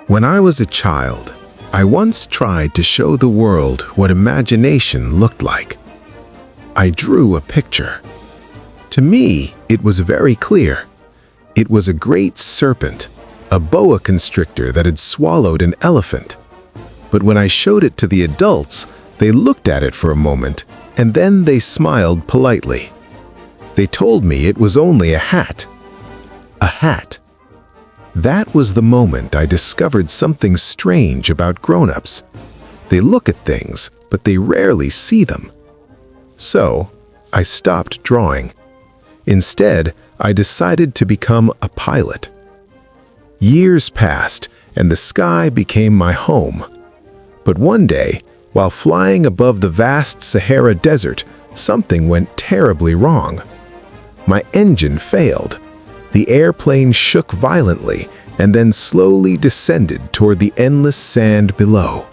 When I was a child, I once tried to show the world what imagination looked like. I drew a picture. To me, it was very clear. It was a great serpent, a boa constrictor that had swallowed an elephant. But when I showed it to the adults, they looked at it for a moment, and then they smiled politely. They told me it was only a hat. A hat. That was the moment I discovered something strange about grown-ups. They look at things, but they rarely see them. So, I stopped drawing. Instead, I decided to become a pilot. Years passed, and the sky became my home. But one day, while flying above the vast Sahara Desert, something went terribly wrong. My engine failed. The airplane shook violently and then slowly descended toward the endless sand below.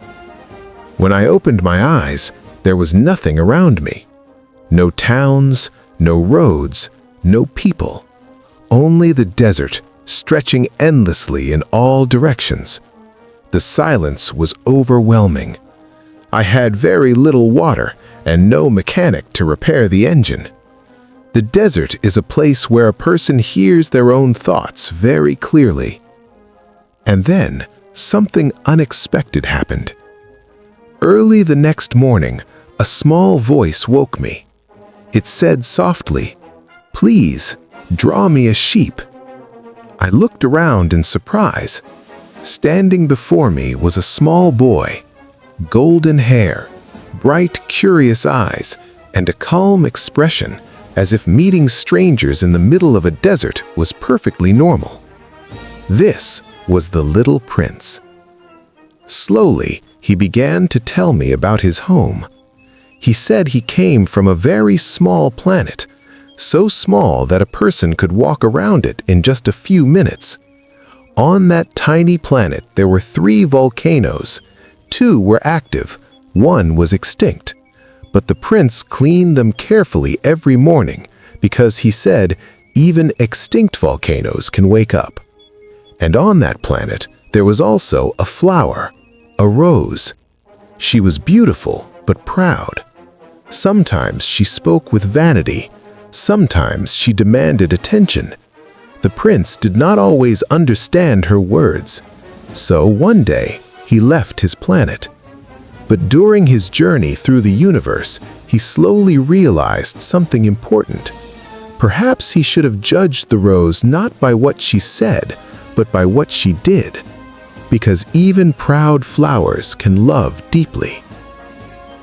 When I opened my eyes, there was nothing around me. No towns, no roads, no people. Only the desert, stretching endlessly in all directions. The silence was overwhelming. I had very little water and no mechanic to repair the engine. The desert is a place where a person hears their own thoughts very clearly. And then, something unexpected happened. Early the next morning, a small voice woke me. It said softly, "Please, draw me a sheep." I looked around in surprise. Standing before me was a small boy, golden hair, bright, curious eyes, and a calm expression, as if meeting strangers in the middle of a desert was perfectly normal. This was the little prince. Slowly, he began to tell me about his home. He said he came from a very small planet, so small that a person could walk around it in just a few minutes. On that tiny planet, there were 3 volcanoes. 2 were active, 1 was extinct. But the prince cleaned them carefully every morning because he said even extinct volcanoes can wake up. And on that planet, there was also a flower, a rose. She was beautiful but proud. Sometimes she spoke with vanity. Sometimes she demanded attention. The prince did not always understand her words. So one day, he left his planet. But during his journey through the universe, he slowly realized something important. Perhaps he should have judged the rose not by what she said, but by what she did. Because even proud flowers can love deeply.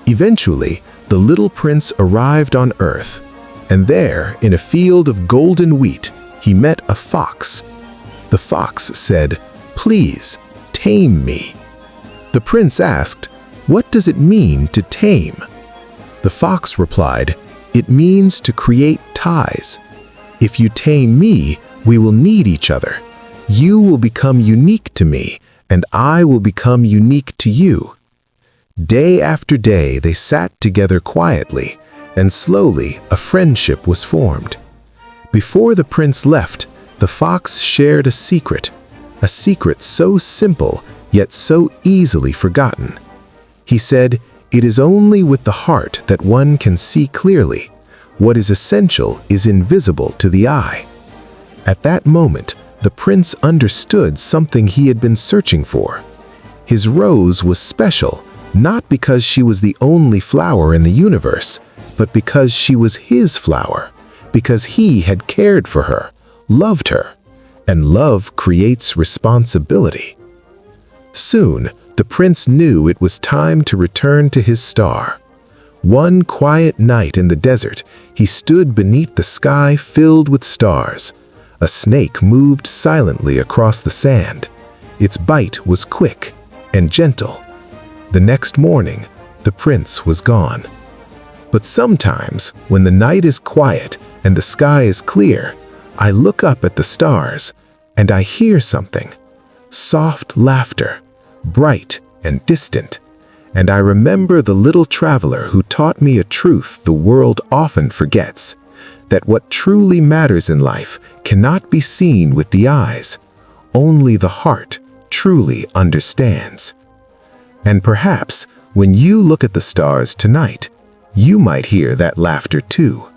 Eventually, the little prince arrived on Earth, and there, in a field of golden wheat, he met a fox. The fox said, "Please, tame me." The prince asked, "What does it mean to tame?" The fox replied, "It means to create ties. If you tame me, we will need each other. You will become unique to me, and I will become unique to you." Day after day, they sat together quietly, and slowly a friendship was formed. Before the prince left, the fox shared a secret so simple, yet so easily forgotten. He said, "It is only with the heart that one can see clearly. What is essential is invisible to the eye." At that moment, the prince understood something he had been searching for. His rose was special, not because she was the only flower in the universe, but because she was his flower, because he had cared for her, loved her, and love creates responsibility. Soon, the prince knew it was time to return to his star. One quiet night in the desert, he stood beneath the sky filled with stars. A snake moved silently across the sand. Its bite was quick and gentle. The next morning, the prince was gone. But sometimes, when the night is quiet and the sky is clear, I look up at the stars and I hear something. Soft laughter, bright and distant. And I remember the little traveler who taught me a truth the world often forgets, that what truly matters in life cannot be seen with the eyes. Only the heart truly understands. And perhaps when you look at the stars tonight, you might hear that laughter too.